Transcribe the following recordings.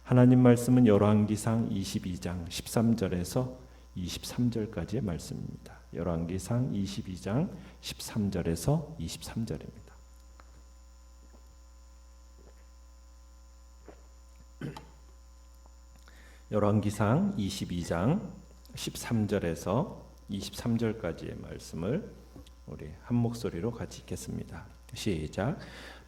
하나님 말씀은 열왕기상 22장 13절에서 23절까지의 말씀입니다. 열왕기상 22장 13절에서 23절입니다. 열왕기상 22장 13절에서 23절까지의 말씀을 우리 한 목소리로 같이 읽겠습니다. 시작.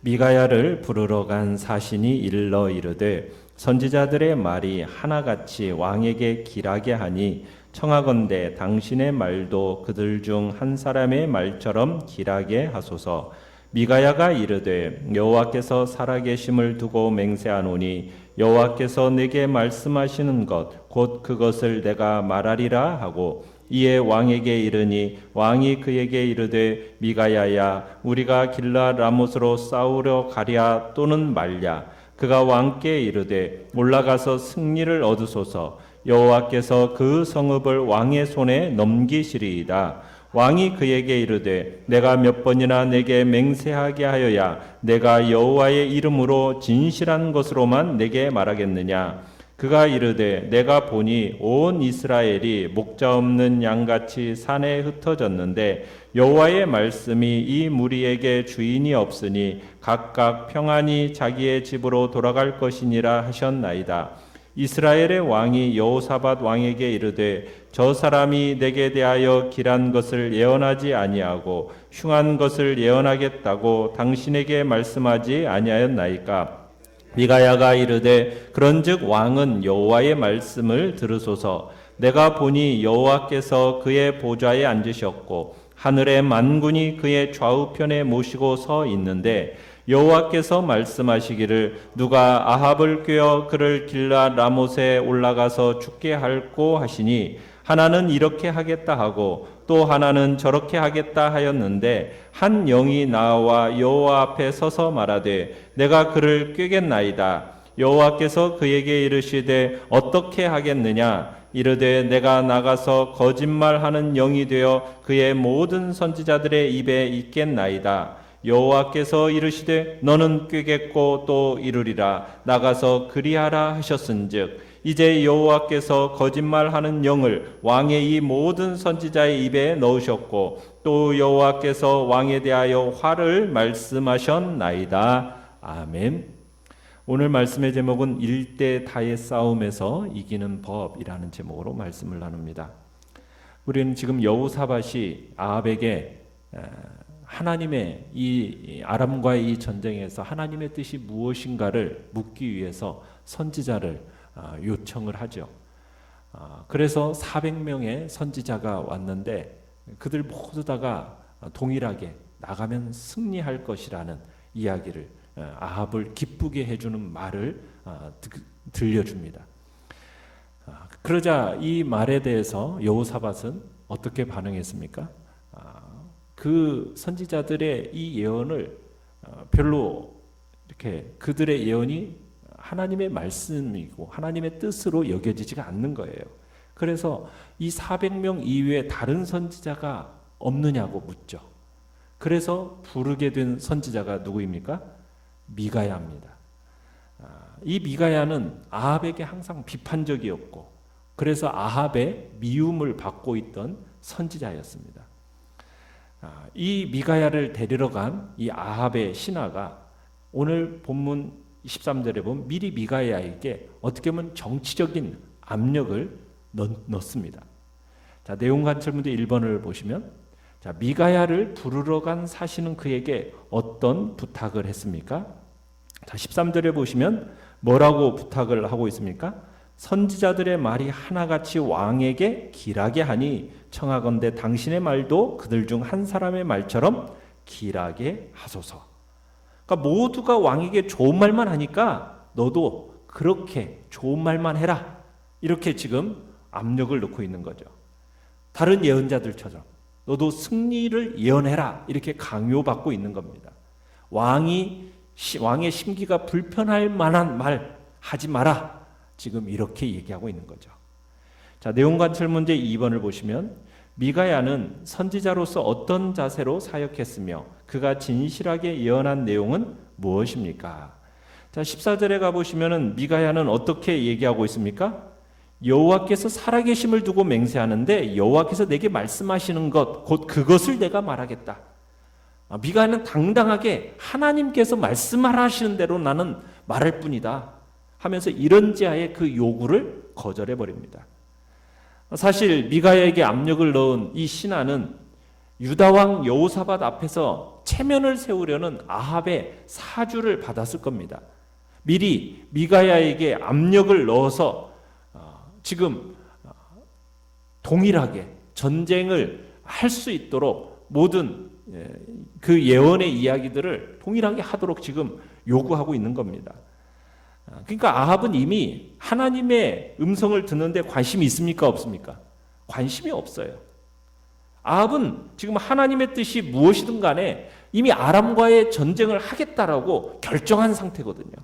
미가야를 부르러 간 사신이 일러 이르되 선지자들의 말이 하나같이 왕에게 길하게 하니 청하건대 당신의 말도 그들 중 한 사람의 말처럼 길하게 하소서. 미가야가 이르되 여호와께서 살아계심을 두고 맹세하노니 여호와께서 내게 말씀하시는 것 곧 그것을 내가 말하리라 하고 이에 왕에게 이르니 왕이 그에게 이르되 미가야야 우리가 길르앗 라못으로 싸우러 가랴 또는 말랴. 그가 왕께 이르되 올라가서 승리를 얻으소서. 여호와께서 그 성읍을 왕의 손에 넘기시리이다. 왕이 그에게 이르되 내가 몇 번이나 내게 맹세하게 하여야 내가 여호와의 이름으로 진실한 것으로만 내게 말하겠느냐. 그가 이르되 내가 보니 온 이스라엘이 목자 없는 양같이 산에 흩어졌는데 여호와의 말씀이 이 무리에게 주인이 없으니 각각 평안히 자기의 집으로 돌아갈 것이니라 하셨나이다. 이스라엘의 왕이 여호사밧 왕에게 이르되 저 사람이 내게 대하여 길한 것을 예언하지 아니하고 흉한 것을 예언하겠다고 당신에게 말씀하지 아니하였나이까. 미가야가 이르되 그런즉 왕은 여호와의 말씀을 들으소서. 내가 보니 여호와께서 그의 보좌에 앉으셨고 하늘의 만군이 그의 좌우편에 모시고 서 있는데 여호와께서 말씀하시기를 누가 아합을 꾀어 그를 길르앗 라못에 올라가서 죽게 할꼬 하시니 하나는 이렇게 하겠다 하고 또 하나는 저렇게 하겠다 하였는데 한 영이 나와 여호와 앞에 서서 말하되 내가 그를 꾀겠나이다. 여호와께서 그에게 이르시되 어떻게 하겠느냐. 이르되 내가 나가서 거짓말하는 영이 되어 그의 모든 선지자들의 입에 있겠나이다. 여호와께서 이르시되 너는 꾀겠고 또 이르리라. 나가서 그리하라 하셨은즉 이제 여호와께서 거짓말하는 영을 왕의 이 모든 선지자의 입에 넣으셨고 또 여호와께서 왕에 대하여 화를 말씀하셨나이다. 아멘. 오늘 말씀의 제목은 일대 다의 싸움에서 이기는 법이라는 제목으로 말씀을 나눕니다. 우리는 지금 여호사밧이 아합에게 하나님의 이 아람과의 이 전쟁에서 하나님의 뜻이 무엇인가를 묻기 위해서 선지자를 요청을 하죠. 그래서 400명의 선지자가 왔는데 그들 모두 다가 동일하게 나가면 승리할 것이라는 이야기를 아합을 기쁘게 해주는 말을 들려줍니다. 그러자 이 말에 대해서 여호사밧은 어떻게 반응했습니까? 그 선지자들의 이 예언을 별로 이렇게 그들의 예언이 하나님의 말씀이고 하나님의 뜻으로 여겨지지가 않는 거예요. 그래서 이 400명 이외에 다른 선지자가 없느냐고 묻죠. 그래서 부르게 된 선지자가 누구입니까? 미가야입니다. 이 미가야는 아합에게 항상 비판적이었고 그래서 아합의 미움을 받고 있던 선지자였습니다. 이 미가야를 데리러 간 이 아합의 신하가 오늘 본문 23절에 보면 미리 미가야에게 어떻게 보면 정치적인 압력을 넣습니다. 자, 내용 관찰 문제 1번을 보시면 자, 미가야를 부르러 간 사신은 그에게 어떤 부탁을 했습니까? 자, 13절에 보시면 뭐라고 부탁을 하고 있습니까? 선지자들의 말이 하나같이 왕에게 길하게 하니 청하건대 당신의 말도 그들 중 한 사람의 말처럼 길하게 하소서. 그러니까 모두가 왕에게 좋은 말만 하니까 너도 그렇게 좋은 말만 해라. 이렇게 지금 압력을 넣고 있는 거죠. 다른 예언자들처럼 너도 승리를 예언해라. 이렇게 강요받고 있는 겁니다. 왕의 심기가 불편할 만한 말 하지 마라. 지금 이렇게 얘기하고 있는 거죠. 자, 내용 관찰 문제 2번을 보시면 미가야는 선지자로서 어떤 자세로 사역했으며 그가 진실하게 예언한 내용은 무엇입니까? 자, 14절에 가보시면은 미가야는 어떻게 얘기하고 있습니까? 여호와께서 살아계심을 두고 맹세하는데 여호와께서 내게 말씀하시는 것 곧 그것을 내가 말하겠다. 미가야는 당당하게 하나님께서 말씀하시는 대로 나는 말할 뿐이다 하면서 이런 지하에 그 요구를 거절해 버립니다. 사실 미가야에게 압력을 넣은 이 신하는 유다왕 여호사밧 앞에서 체면을 세우려는 아합의 사주를 받았을 겁니다. 미리 미가야에게 압력을 넣어서 지금 동일하게 전쟁을 할 수 있도록 모든 그 예언의 이야기들을 동일하게 하도록 지금 요구하고 있는 겁니다. 그러니까 아합은 이미 하나님의 음성을 듣는데 관심이 있습니까? 없습니까? 관심이 없어요. 아합은 지금 하나님의 뜻이 무엇이든 간에 이미 아람과의 전쟁을 하겠다라고 결정한 상태거든요.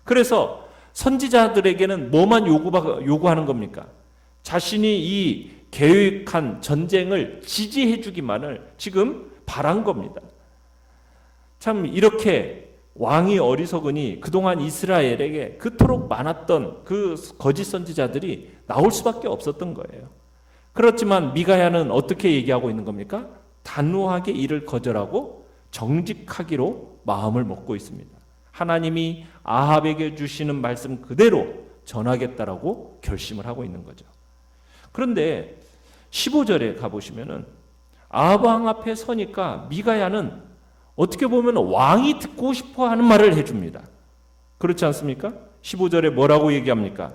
그래서 선지자들에게는 뭐만 요구하는 겁니까? 자신이 이 계획한 전쟁을 지지해 주기만을 지금 바란 겁니다. 참 이렇게 왕이 어리석으니 그동안 이스라엘에게 그토록 많았던 그 거짓 선지자들이 나올 수밖에 없었던 거예요. 그렇지만 미가야는 어떻게 얘기하고 있는 겁니까? 단호하게 이를 거절하고 정직하기로 마음을 먹고 있습니다. 하나님이 아합에게 주시는 말씀 그대로 전하겠다라고 결심을 하고 있는 거죠. 그런데 15절에 가보시면은 아합 왕 앞에 서니까 미가야는 어떻게 보면 왕이 듣고 싶어 하는 말을 해줍니다. 그렇지 않습니까? 15절에 뭐라고 얘기합니까?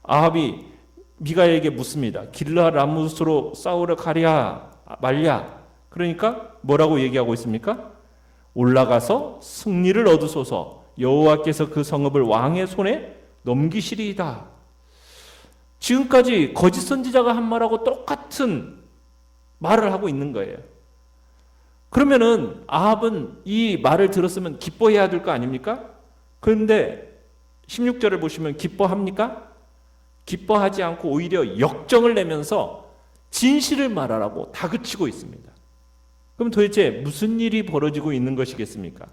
아합이 미가야에게 묻습니다. 길르앗 라못으로 싸우러 가랴 말랴. 그러니까 뭐라고 얘기하고 있습니까? 올라가서 승리를 얻으소서. 여호와께서 그 성읍을 왕의 손에 넘기시리이다. 지금까지 거짓 선지자가 한 말하고 똑같은 말을 하고 있는 거예요. 그러면은 아합은 이 말을 들었으면 기뻐해야 될 거 아닙니까? 그런데 16절을 보시면 기뻐합니까? 기뻐하지 않고 오히려 역정을 내면서 진실을 말하라고 다그치고 있습니다. 그럼 도대체 무슨 일이 벌어지고 있는 것이겠습니까?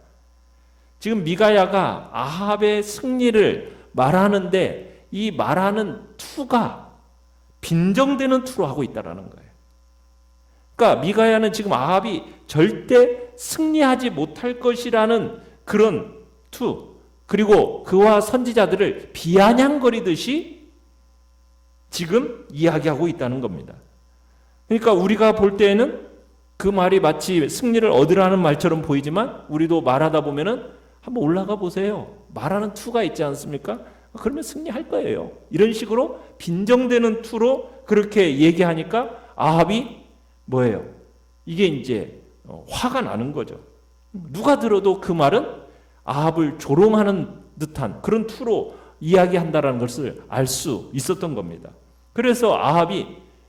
지금 미가야가 아합의 승리를 말하는데 이 말하는 투가 빈정되는 투로 하고 있다는 거예요. 그러니까 미가야는 지금 아합이 절대 승리하지 못할 것이라는 그런 투, 그리고 그와 선지자들을 비아냥거리듯이 지금 이야기하고 있다는 겁니다. 그러니까 우리가 볼 때에는 그 말이 마치 승리를 얻으라는 말처럼 보이지만 우리도 말하다 보면은 한번 올라가 보세요. 말하는 투가 있지 않습니까? 그러면 승리할 거예요. 이런 식으로 빈정되는 투로 그렇게 얘기하니까 아합이 뭐예요? 이게 이제 화가 나는 거죠. 누가 들어도 그 말은 아합을 조롱하는 듯한 그런 투로 이야기한다는 것을 알 수 있었던 겁니다. 그래서 아합이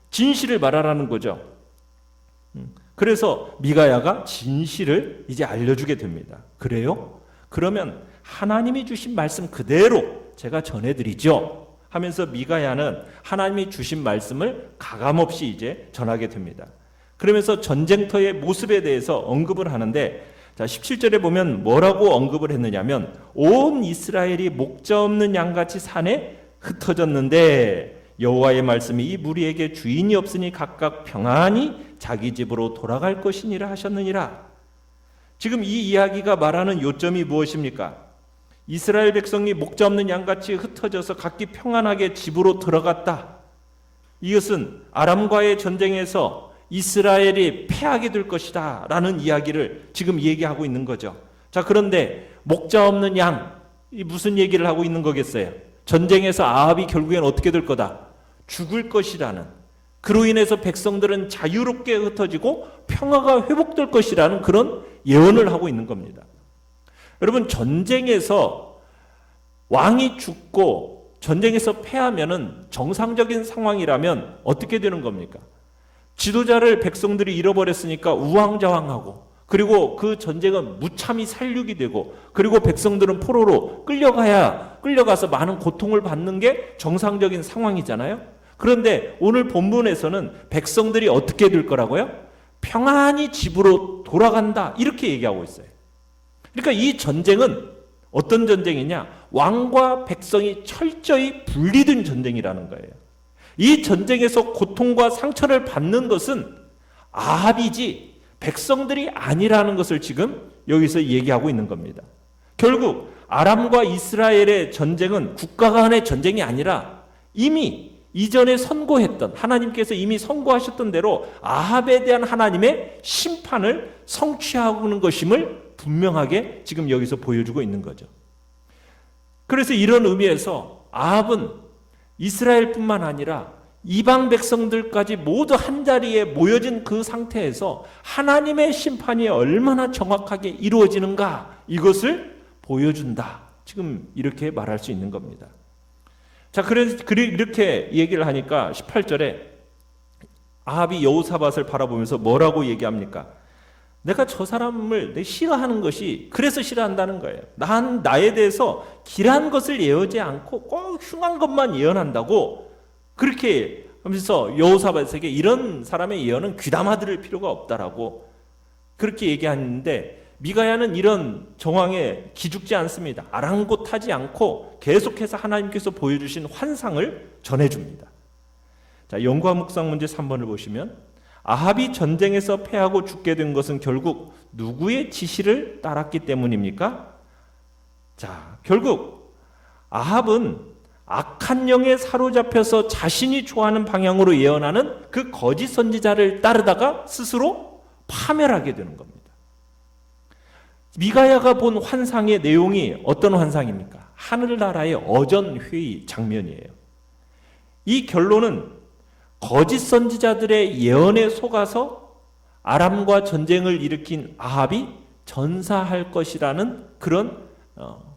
진실을 말하라는 거죠. 그래서 미가야가 진실을 이제 알려주게 됩니다. 그래요? 그러면 하나님이 주신 말씀 그대로 제가 전해드리죠 하면서 미가야는 하나님이 주신 말씀을 가감없이 이제 전하게 됩니다. 그러면서 전쟁터의 모습에 대해서 언급을 하는데, 자 17절에 보면 뭐라고 언급을 했느냐면 온 이스라엘이 목자 없는 양같이 산에 흩어졌는데 여호와의 말씀이 이 무리에게 주인이 없으니 각각 평안히 자기 집으로 돌아갈 것이니라 하셨느니라. 지금 이 이야기가 말하는 요점이 무엇입니까? 이스라엘 백성이 목자 없는 양같이 흩어져서 각기 평안하게 집으로 들어갔다. 이것은 아람과의 전쟁에서 이스라엘이 패하게 될 것이다 라는 이야기를 지금 얘기하고 있는 거죠. 자, 그런데 목자 없는 양, 이 무슨 얘기를 하고 있는 거겠어요? 전쟁에서 아합이 결국엔 어떻게 될 거다? 죽을 것이라는, 그로 인해서 백성들은 자유롭게 흩어지고 평화가 회복될 것이라는 그런 예언을 하고 있는 겁니다. 여러분, 전쟁에서 왕이 죽고 전쟁에서 패하면은 정상적인 상황이라면 어떻게 되는 겁니까? 지도자를 백성들이 잃어버렸으니까 우왕좌왕하고, 그리고 그 전쟁은 무참히 살육이 되고, 그리고 백성들은 포로로 끌려가서 많은 고통을 받는 게 정상적인 상황이잖아요. 그런데 오늘 본문에서는 백성들이 어떻게 될 거라고요? 평안히 집으로 돌아간다, 이렇게 얘기하고 있어요. 그러니까 이 전쟁은 어떤 전쟁이냐? 왕과 백성이 철저히 분리된 전쟁이라는 거예요. 이 전쟁에서 고통과 상처를 받는 것은 아합이지 백성들이 아니라는 것을 지금 여기서 얘기하고 있는 겁니다. 결국 아람과 이스라엘의 전쟁은 국가 간의 전쟁이 아니라 이미 이전에 선고했던, 하나님께서 이미 선고하셨던 대로 아합에 대한 하나님의 심판을 성취하고 있는 것임을 분명하게 지금 여기서 보여주고 있는 거죠. 그래서 이런 의미에서 아합은 이스라엘뿐만 아니라 이방 백성들까지 모두 한자리에 모여진 그 상태에서 하나님의 심판이 얼마나 정확하게 이루어지는가, 이것을 보여준다. 지금 이렇게 말할 수 있는 겁니다. 자, 그래서 이렇게 얘기를 하니까 18절에 아합이 여호사밧을 바라보면서 뭐라고 얘기합니까? 내가 저 사람을 싫어하는 것이 그래서 싫어한다는 거예요. 난 나에 대해서 길한 것을 예언하지 않고 꼭 흉한 것만 예언한다고, 그렇게 하면서 여호사밧에게 이런 사람의 예언은 귀담아 들을 필요가 없다라고 그렇게 얘기하는데, 미가야는 이런 정황에 기죽지 않습니다. 아랑곳하지 않고 계속해서 하나님께서 보여주신 환상을 전해줍니다. 자, 연구와 묵상 문제 3번을 보시면, 아합이 전쟁에서 패하고 죽게 된 것은 결국 누구의 지시를 따랐기 때문입니까? 자, 결국 아합은 악한 영에 사로잡혀서 자신이 좋아하는 방향으로 예언하는 그 거짓 선지자를 따르다가 스스로 파멸하게 되는 겁니다. 미가야가 본 환상의 내용이 어떤 환상입니까? 하늘나라의 어전회의 장면이에요. 이 결론은 거짓 선지자들의 예언에 속아서 아람과 전쟁을 일으킨 아합이 전사할 것이라는 그런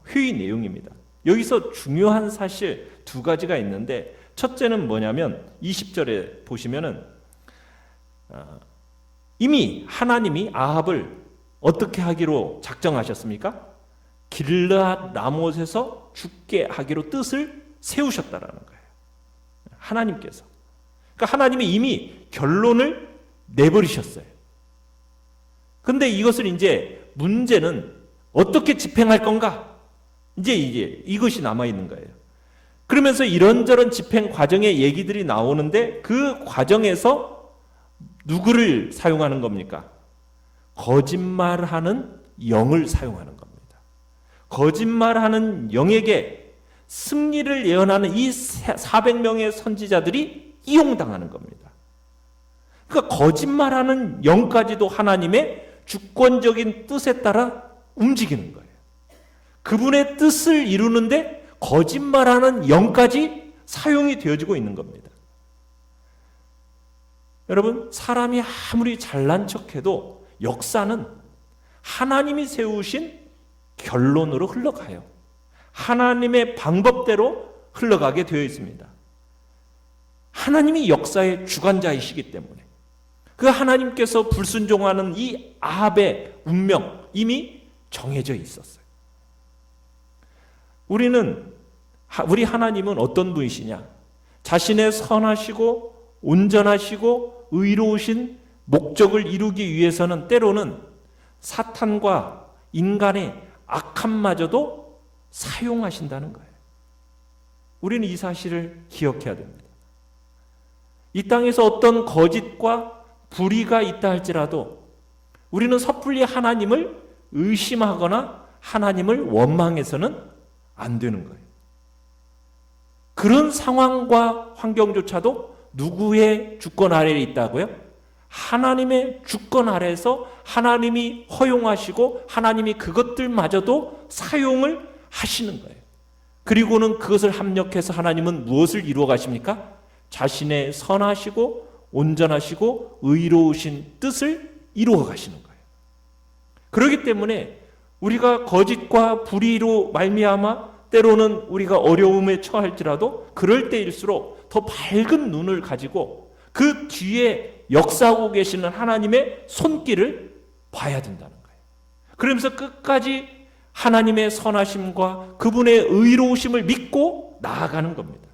회의 내용입니다. 여기서 중요한 사실 두 가지가 있는데, 첫째는 뭐냐면 20절에 보시면은 이미 하나님이 아합을 어떻게 하기로 작정하셨습니까? 길르앗 라못에서 죽게 하기로 뜻을 세우셨다라는 거예요. 하나님께서. 그러니까 하나님이 이미 결론을 내버리셨어요. 근데 이것을 이제 문제는 어떻게 집행할 건가? 이제 이것이 남아있는 거예요. 그러면서 이런저런 집행 과정의 얘기들이 나오는데, 그 과정에서 누구를 사용하는 겁니까? 거짓말하는 영을 사용하는 겁니다. 거짓말하는 영에게 승리를 예언하는 이 400명의 선지자들이 이용당하는 겁니다. 그러니까 거짓말하는 영까지도 하나님의 주권적인 뜻에 따라 움직이는 거예요. 그분의 뜻을 이루는데 거짓말하는 영까지 사용이 되어지고 있는 겁니다. 여러분, 사람이 아무리 잘난 척해도 역사는 하나님이 세우신 결론으로 흘러가요. 하나님의 방법대로 흘러가게 되어 있습니다. 하나님이 역사의 주관자이시기 때문에 그 하나님께서 불순종하는 이 아합의 운명 이미 정해져 있었어요. 우리 하나님은 어떤 분이시냐? 자신의 선하시고 온전하시고 의로우신 목적을 이루기 위해서는 때로는 사탄과 인간의 악함마저도 사용하신다는 거예요. 우리는 이 사실을 기억해야 됩니다. 이 땅에서 어떤 거짓과 불의가 있다 할지라도 우리는 섣불리 하나님을 의심하거나 하나님을 원망해서는 안 되는 거예요. 그런 상황과 환경조차도 누구의 주권 아래에 있다고요? 하나님의 주권 아래에서 하나님이 허용하시고 하나님이 그것들마저도 사용을 하시는 거예요. 그리고는 그것을 합력해서 하나님은 무엇을 이루어 가십니까? 자신의 선하시고 온전하시고 의로우신 뜻을 이루어 가시는 거예요. 그렇기 때문에 우리가 거짓과 불의로 말미암아 때로는 우리가 어려움에 처할지라도 그럴 때일수록 더 밝은 눈을 가지고 그 뒤에 역사하고 계시는 하나님의 손길을 봐야 된다는 거예요. 그러면서 끝까지 하나님의 선하심과 그분의 의로우심을 믿고 나아가는 겁니다.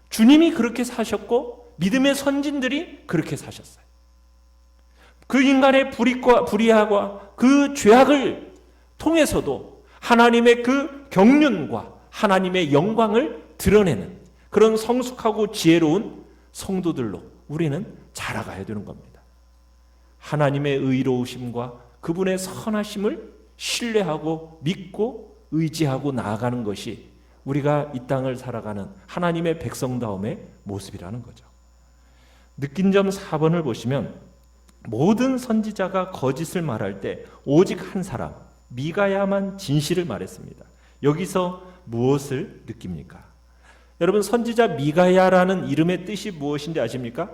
주님이 그렇게 사셨고 믿음의 선진들이 그렇게 사셨어요. 그 인간의 불의와 그 죄악을 통해서도 하나님의 그 경륜과 하나님의 영광을 드러내는 그런 성숙하고 지혜로운 성도들로 우리는 자라가야 되는 겁니다. 하나님의 의로우심과 그분의 선하심을 신뢰하고 믿고 의지하고 나아가는 것이 우리가 이 땅을 살아가는 하나님의 백성다움의 모습이라는 거죠. 느낀 점 4번을 보시면 모든 선지자가 거짓을 말할 때 오직 한 사람 미가야만 진실을 말했습니다. 여기서 무엇을 느낍니까? 여러분, 선지자 미가야라는 이름의 뜻이 무엇인지 아십니까?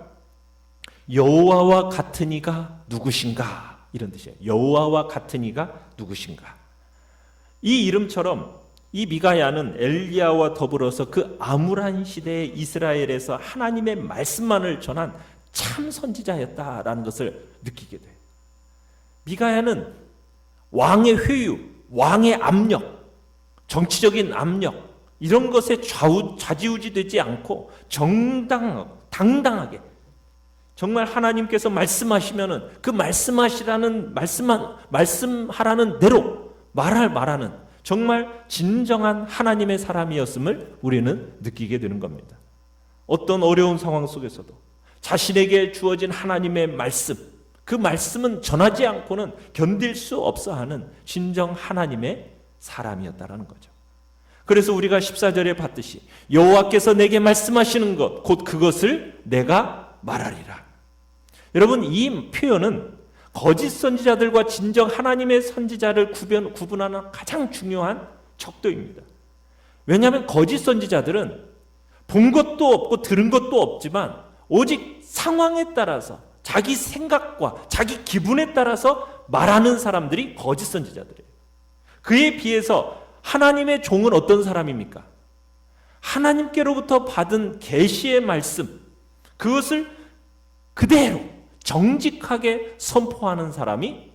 여호와와 같은 이가 누구신가? 이런 뜻이에요. 여호와와 같은 이가 누구신가? 이 이름처럼 이 미가야는 엘리야와 더불어서 그 암울한 시대의 이스라엘에서 하나님의 말씀만을 전한 참 선지자였다라는 것을 느끼게 돼요. 미가야는 왕의 회유, 왕의 압력, 정치적인 압력 이런 것에 좌지우지되지 않고 당당하게 정말 하나님께서 말씀하시면은 그 말씀하라는 대로 말하는 정말 진정한 하나님의 사람이었음을 우리는 느끼게 되는 겁니다. 어떤 어려운 상황 속에서도 자신에게 주어진 하나님의 말씀, 그 말씀은 전하지 않고는 견딜 수 없어 하는 진정 하나님의 사람이었다라는 거죠. 그래서 우리가 14절에 봤듯이 여호와께서 내게 말씀하시는 것 곧 그것을 내가 말하리라. 여러분, 이 표현은 거짓 선지자들과 진정 하나님의 선지자를 구분하는 가장 중요한 척도입니다. 왜냐하면 거짓 선지자들은 본 것도 없고 들은 것도 없지만 오직 상황에 따라서 자기 생각과 자기 기분에 따라서 말하는 사람들이 거짓 선지자들이에요. 그에 비해서 하나님의 종은 어떤 사람입니까? 하나님께로부터 받은 계시의 말씀, 그것을 그대로 정직하게 선포하는 사람이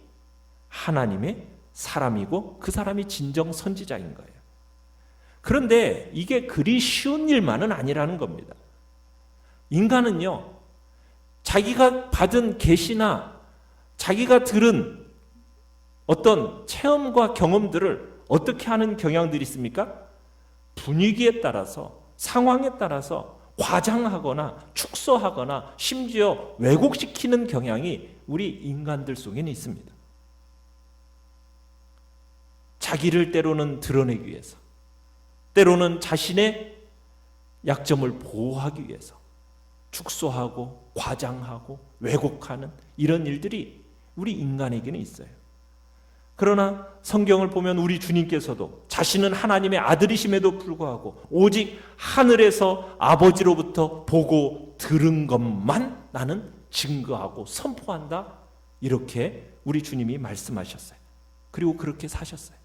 하나님의 사람이고 그 사람이 진정 선지자인 거예요. 그런데 이게 그리 쉬운 일만은 아니라는 겁니다. 인간은요, 자기가 받은 계시나 자기가 들은 어떤 체험과 경험들을 어떻게 하는 경향들이 있습니까? 분위기에 따라서, 상황에 따라서 과장하거나 축소하거나 심지어 왜곡시키는 경향이 우리 인간들 속에는 있습니다. 자기를 때로는 드러내기 위해서, 때로는 자신의 약점을 보호하기 위해서 축소하고 과장하고 왜곡하는 이런 일들이 우리 인간에게는 있어요. 그러나 성경을 보면 우리 주님께서도 자신은 하나님의 아들이심에도 불구하고 오직 하늘에서 아버지로부터 보고 들은 것만 나는 증거하고 선포한다, 이렇게 우리 주님이 말씀하셨어요. 그리고 그렇게 사셨어요.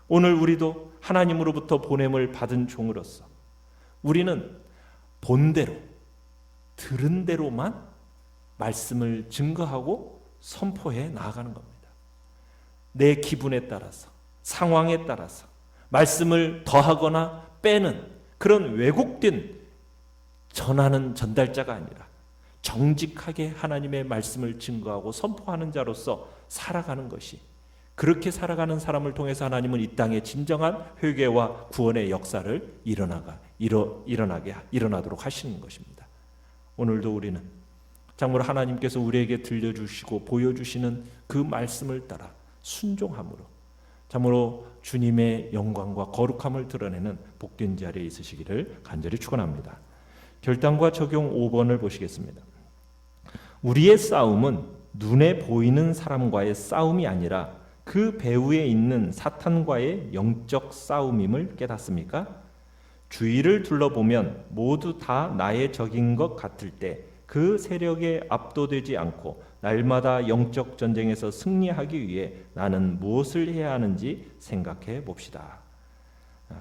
오늘 우리도 하나님으로부터 보냄을 받은 종으로서 우리는 본대로 들은 대로만 말씀을 증거하고 선포해 나아가는 겁니다. 내 기분에 따라서, 상황에 따라서 말씀을 더하거나 빼는 그런 왜곡된 전달자가 아니라 정직하게 하나님의 말씀을 증거하고 선포하는 자로서 살아가는 것이, 그렇게 살아가는 사람을 통해서 하나님은 이 땅에 진정한 회개와 구원의 역사를 일어나도록 하시는 것입니다. 오늘도 우리는 참으로 하나님께서 우리에게 들려주시고 보여주시는 그 말씀을 따라 순종함으로 참으로 주님의 영광과 거룩함을 드러내는 복된 자리에 있으시기를 간절히 축원합니다. 결단과 적용 5번을 보시겠습니다. 우리의 싸움은 눈에 보이는 사람과의 싸움이 아니라 그 배후에 있는 사탄과의 영적 싸움임을 깨닫습니까? 주위를 둘러보면 모두 다 나의 적인 것 같을 때 그 세력에 압도되지 않고 날마다 영적 전쟁에서 승리하기 위해 나는 무엇을 해야 하는지 생각해 봅시다.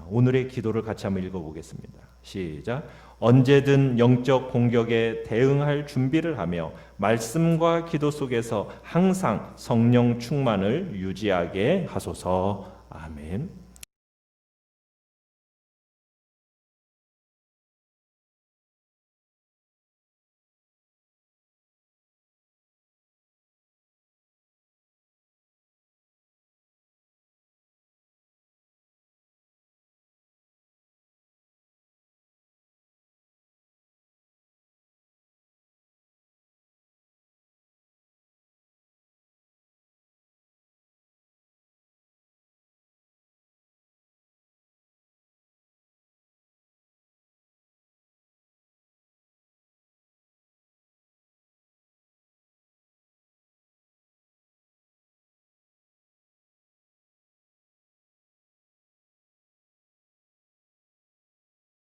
오늘의 기도를 같이 한번 읽어보겠습니다. 시작. 언제든 영적 공격에 대응할 준비를 하며 말씀과 기도 속에서 항상 성령 충만을 유지하게 하소서. 아멘.